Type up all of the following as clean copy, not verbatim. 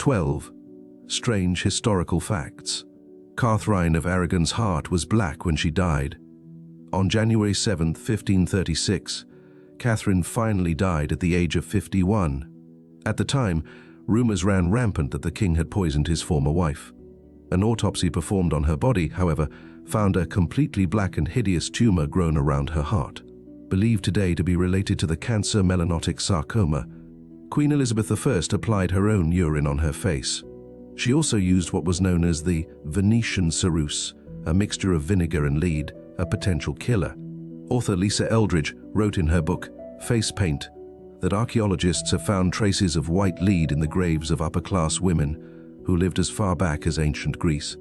12. Strange historical facts. Katherine of Aragon's heart was black when she died. On January 7, 1536, Catherine finally died at the age of 51. At the time, rumors ran rampant that the king had poisoned his former wife. An autopsy performed on her body, however, found a completely black and hideous tumor grown around her heart, believed today to be related to the cancer melanotic sarcoma. Queen Elizabeth I applied her own urine on her face. She also used what was known as the Venetian ceruse, a mixture of vinegar and lead, a potential killer. Author Lisa Eldridge wrote in her book, Face Paint, that archaeologists have found traces of white lead in the graves of upper-class women who lived as far back as ancient Greece.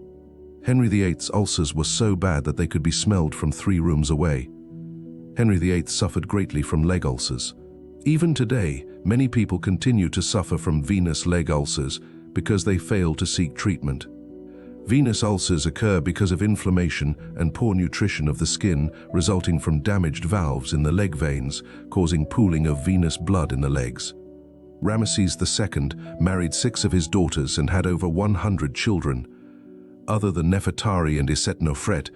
Henry VIII's ulcers were so bad that they could be smelled from 3 rooms away. Henry VIII suffered greatly from leg ulcers. Even today, many people continue to suffer from venous leg ulcers because they fail to seek treatment. Venous ulcers occur because of inflammation and poor nutrition of the skin resulting from damaged valves in the leg veins, causing pooling of venous blood in the legs. Ramesses II married 6 of his daughters and had over 100 children. Other than Nefertari and Isetnofret,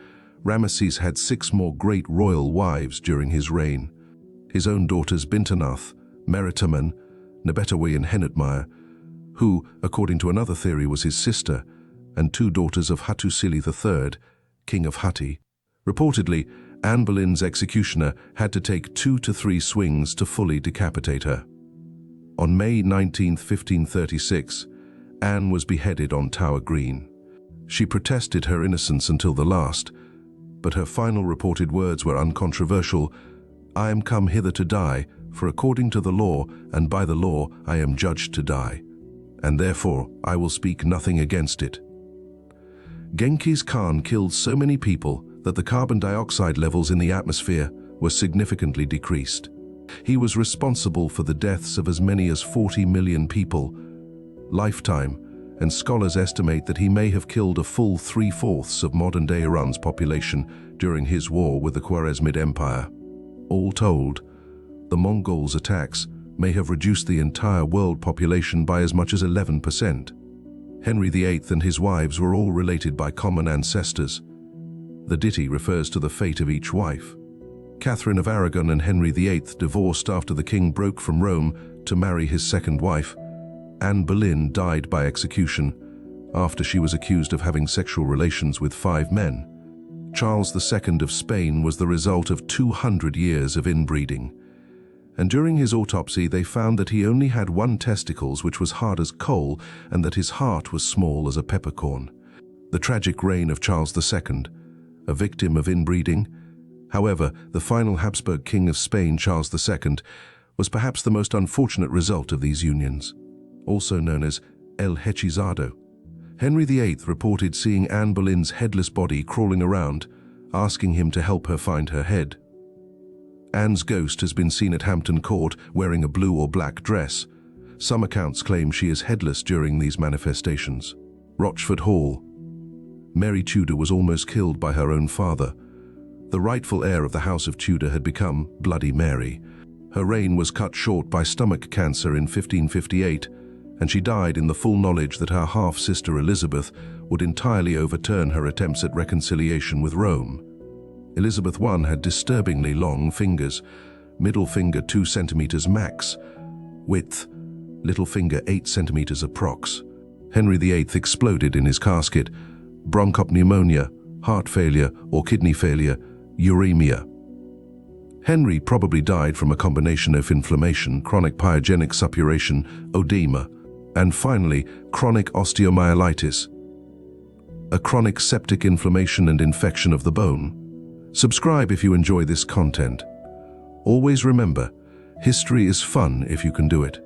Ramesses had 6 more great royal wives during his reign. His own daughters Bintanath, Meritamen, Nebetawi and Henetmire, who, according to another theory, was his sister, and 2 daughters of Hattusili III, king of Hatti. Reportedly, Anne Boleyn's executioner had to take 2 to 3 swings to fully decapitate her. On May 19, 1536, Anne was beheaded on Tower Green. She protested her innocence until the last, but her final reported words were uncontroversial. "I am come hither to die, for according to the law and by the law I am judged to die, and therefore I will speak nothing against it." Genghis Khan killed so many people that the carbon dioxide levels in the atmosphere were significantly decreased. He was responsible for the deaths of as many as 40 million people, lifetime, and scholars estimate that he may have killed a full 3/4 of modern-day Iran's population during his war with the Khwarezmid Empire. All told, the Mongols' attacks may have reduced the entire world population by as much as 11%. Henry VIII and his wives were all related by common ancestors. The ditty refers to the fate of each wife. Katherine of Aragon and Henry VIII divorced after the king broke from Rome to marry his second wife. Anne Boleyn died by execution after she was accused of having sexual relations with 5 men. Charles II of Spain was the result of 200 years of inbreeding. And during his autopsy they found that he only had 1 testicle which was hard as coal and that his heart was small as a peppercorn. The tragic reign of Charles II, a victim of inbreeding. However, the final Habsburg king of Spain, Charles II, was perhaps the most unfortunate result of these unions, also known as El Hechizado. Henry VIII reported seeing Anne Boleyn's headless body crawling around, asking him to help her find her head. Anne's ghost has been seen at Hampton Court wearing a blue or black dress. Some accounts claim she is headless during these manifestations. Rochford Hall. Mary Tudor was almost killed by her own father. The rightful heir of the House of Tudor had become Bloody Mary. Her reign was cut short by stomach cancer in 1558, and she died in the full knowledge that her half-sister Elizabeth would entirely overturn her attempts at reconciliation with Rome. Elizabeth I had disturbingly long fingers, middle finger 2 centimeters max, width, little finger 8 centimeters approx. Henry VIII exploded in his casket, bronchopneumonia, heart failure or kidney failure, uremia. Henry probably died from a combination of inflammation, chronic pyogenic suppuration, oedema, and finally, chronic osteomyelitis, a chronic septic inflammation and infection of the bone. Subscribe if you enjoy this content. Always remember, history is fun if you can do it.